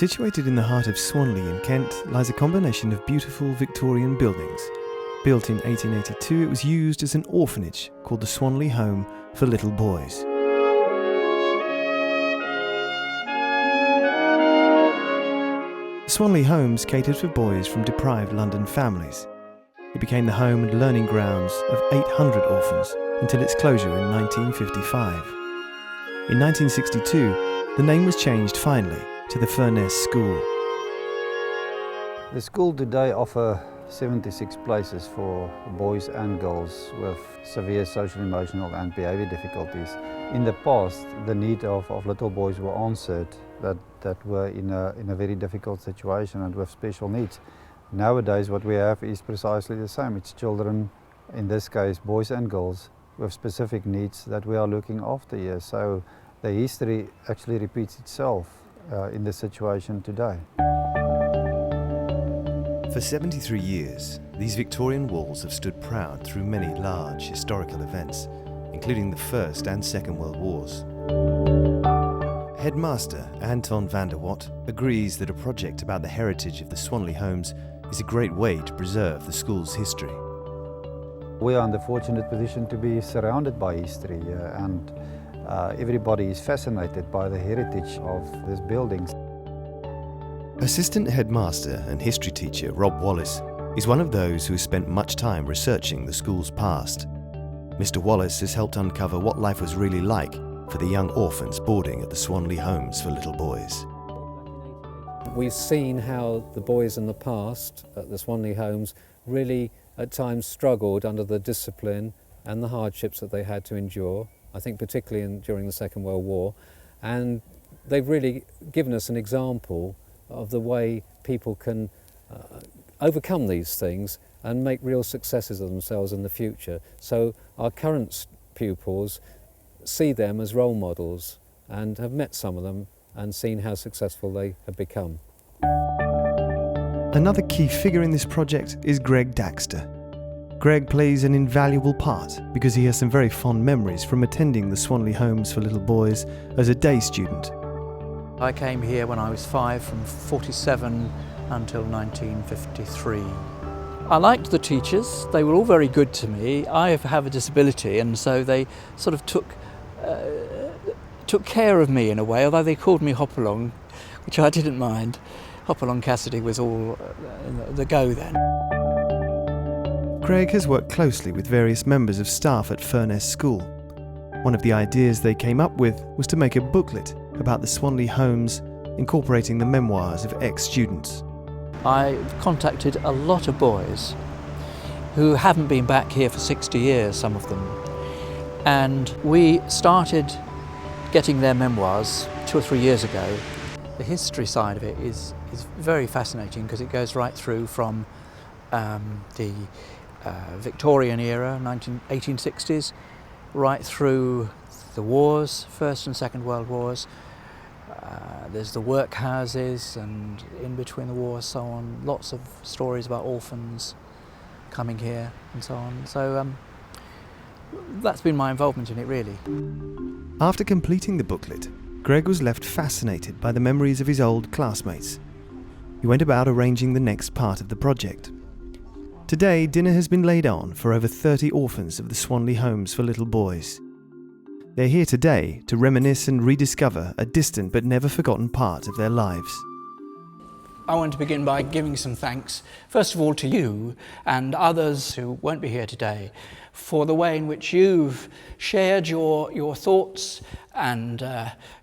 Situated in the heart of Swanley in Kent lies a combination of beautiful Victorian buildings. Built in 1882, it was used as an orphanage called the Swanley Home for little boys. Swanley Homes catered for boys from deprived London families. It became the home and learning grounds of 800 orphans until its closure in 1955. In 1962, the name was changed finally to the Furness School. The school today offers 76 places for boys and girls with severe social, emotional and behaviour difficulties. In the past, the need of little boys were answered that were in a very difficult situation and with special needs. Nowadays what we have is precisely the same. It's children, in this case boys and girls, with specific needs that we are looking after here. So the history actually repeats itself in the situation today. For 73 years, these Victorian walls have stood proud through many large historical events, including the First and Second World Wars. Headmaster Anton van der Watt agrees that a project about the heritage of the Swanley Homes is a great way to preserve the school's history. We are in the fortunate position to be surrounded by history and everybody is fascinated by the heritage of these buildings. Assistant headmaster and history teacher Rob Wallace is one of those who has spent much time researching the school's past. Mr. Wallace has helped uncover what life was really like for the young orphans boarding at the Swanley Homes for little boys. We've seen how the boys in the past at the Swanley Homes really at times struggled under the discipline and the hardships that they had to endure, I think particularly during the Second World War, and they've really given us an example of the way people can overcome these things and make real successes of themselves in the future. So our current pupils see them as role models and have met some of them and seen how successful they have become. Another key figure in this project is Greg Daxter. Greg plays an invaluable part because he has some very fond memories from attending the Swanley Homes for little boys as a day student. I came here when I was 5 from 47 until 1953. I liked the teachers, they were all very good to me. I have a disability and so they sort of took care of me in a way, although they called me Hopalong, which I didn't mind. Hopalong Cassidy was all the go then. Greg has worked closely with various members of staff at Furness School. One of the ideas they came up with was to make a booklet about the Swanley Homes, incorporating the memoirs of ex-students. I contacted a lot of boys who haven't been back here for 60 years, some of them, and we started getting their memoirs 2 or 3 years ago. The history side of it is very fascinating because it goes right through from the Victorian era, 1860s, right through the wars, First and Second World Wars. There's the workhouses and in between the wars, so on. Lots of stories about orphans coming here and so on. So that's been my involvement in it, really. After completing the booklet, Greg was left fascinated by the memories of his old classmates. He went about arranging the next part of the project. Today, dinner has been laid on for over 30 orphans of the Swanley Homes for little boys. They're here today to reminisce and rediscover a distant but never forgotten part of their lives. I want to begin by giving some thanks, first of all to you and others who won't be here today, for the way in which you've shared your thoughts and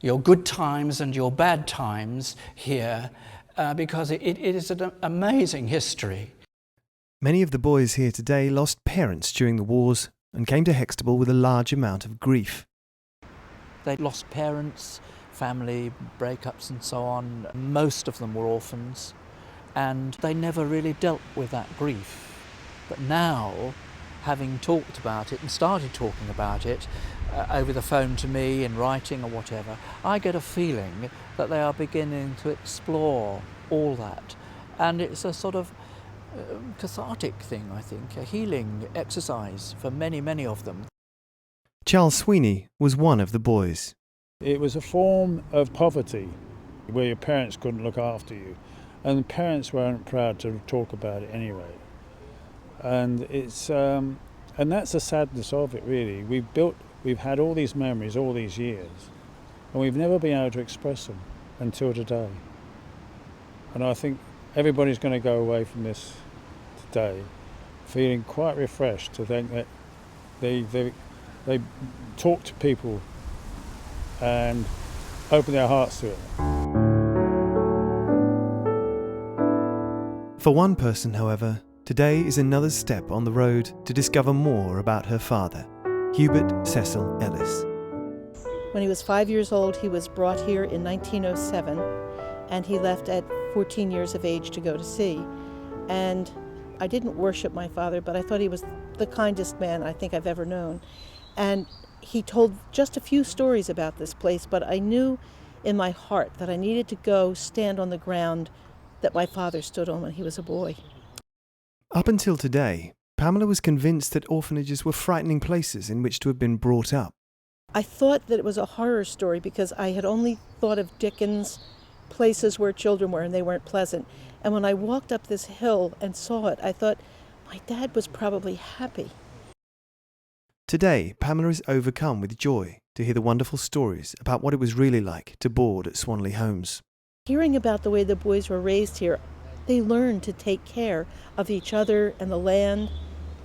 your good times and your bad times here, because it is an amazing history. Many of the boys here today lost parents during the wars and came to Hextable with a large amount of grief. They lost parents, family breakups and so on. Most of them were orphans and they never really dealt with that grief. But now, having talked about it and started talking about it over the phone to me in writing or whatever, I get a feeling that they are beginning to explore all that. And it's a sort of cathartic thing, I think, a healing exercise for many, many of them. Charles Sweeney was one of the boys. It was a form of poverty where your parents couldn't look after you. And the parents weren't proud to talk about it anyway. And it's and that's the sadness of it, really. We've had all these memories all these years, and we've never been able to express them until today. And I think everybody's going to go away from this today feeling quite refreshed to think that they talk to people and open their hearts to it. For one person, however, today is another step on the road to discover more about her father, Hubert Cecil Ellis. When he was 5 years old, he was brought here in 1907, and he left at 14 years of age to go to sea. And I didn't worship my father, but I thought he was the kindest man I think I've ever known. And he told just a few stories about this place, but I knew in my heart that I needed to go stand on the ground that my father stood on when he was a boy. Up until today, Pamela was convinced that orphanages were frightening places in which to have been brought up. I thought that it was a horror story because I had only thought of Dickens, places where children were and they weren't pleasant. And when I walked up this hill and saw it, I thought, my dad was probably happy. Today, Pamela is overcome with joy to hear the wonderful stories about what it was really like to board at Swanley Homes. Hearing about the way the boys were raised here, they learned to take care of each other and the land,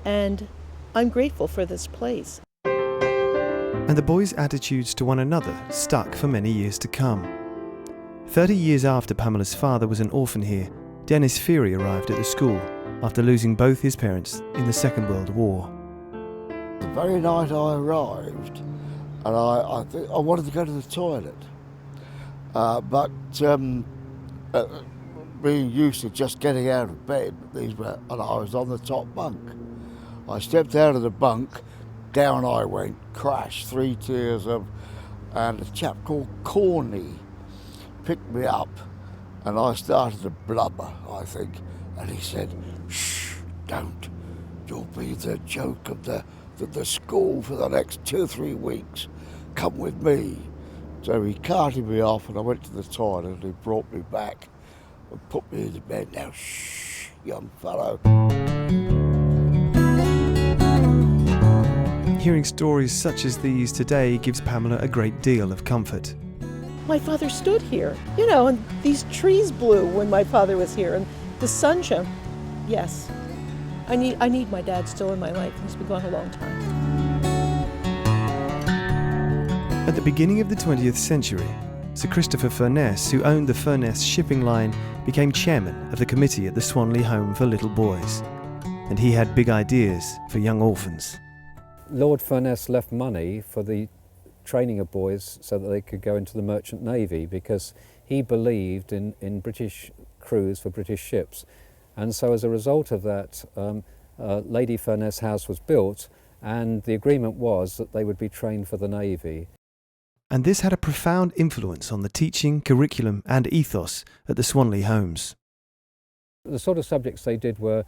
and I'm grateful for this place. And the boys' attitudes to one another stuck for many years to come. 30 years after Pamela's father was an orphan here, Dennis Feary arrived at the school after losing both his parents in the Second World War. The very night I arrived, and I wanted to go to the toilet, but being used to just getting out of bed, and I was on the top bunk. I stepped out of the bunk, down I went, crash, 3 tiers of, and a chap called Corney picked me up, and I started to blubber, I think, and he said, "Shh, don't. You'll be the joke of the school for the next 2 or 3 weeks. Come with me." So he carted me off, and I went to the toilet, and he brought me back and put me into bed. "Now, shh, young fellow." Hearing stories such as these today gives Pamela a great deal of comfort. My father stood here, and these trees blew when my father was here, and the sun shone. Yes, I need my dad still in my life. He's been gone a long time. At the beginning of the 20th century, Sir Christopher Furness, who owned the Furness shipping line, became chairman of the committee at the Swanley Home for little boys. And he had big ideas for young orphans. Lord Furness left money for the training of boys so that they could go into the merchant navy, because he believed in British crews for British ships. And so as a result of that, Lady Furness House was built, and the agreement was that they would be trained for the navy. And this had a profound influence on the teaching, curriculum and ethos at the Swanley Homes. The sort of subjects they did were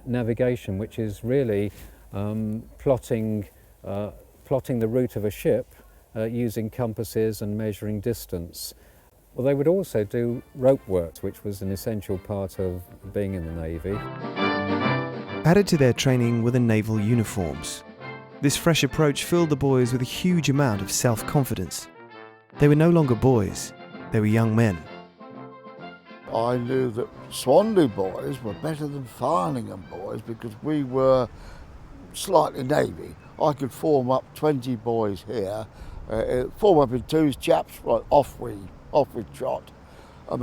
navigation, which is really plotting the route of a ship using compasses and measuring distance. Well, they would also do rope work, which was an essential part of being in the Navy. Added to their training were the naval uniforms. This fresh approach filled the boys with a huge amount of self-confidence. They were no longer boys, they were young men. I knew that Swanley boys were better than Farningham boys because we were slightly Navy. I could form up 20 boys here, form up in twos, chaps, right, off we trot. And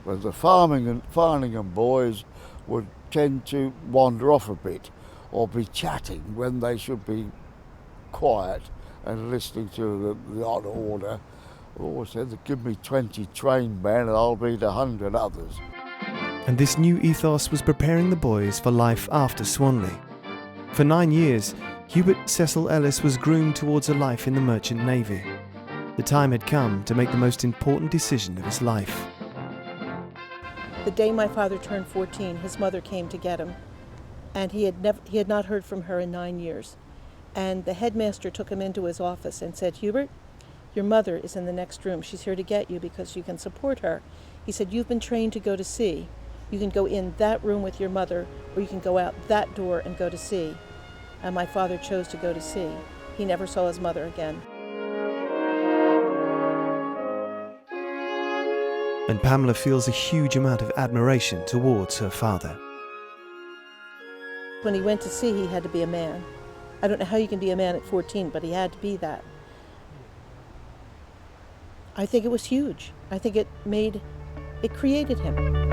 whereas the Farningham boys would tend to wander off a bit or be chatting when they should be quiet and listening to the odd order. I always said, give me 20 trained men and I'll beat 100 others. And this new ethos was preparing the boys for life after Swanley. For 9 years, Hubert Cecil Ellis was groomed towards a life in the merchant navy. The time had come to make the most important decision of his life. The day my father turned 14, his mother came to get him, and he had not heard from her in 9 years. And the headmaster took him into his office and said, "Hubert, your mother is in the next room. She's here to get you because you can support her. He said, you've been trained to go to sea. You can go in that room with your mother, or you can go out that door and go to sea. And my father chose to go to sea. He never saw his mother again. And Pamela feels a huge amount of admiration towards her father. When he went to sea, he had to be a man. I don't know how you can be a man at 14, but he had to be that. I think it was huge. I think it created him.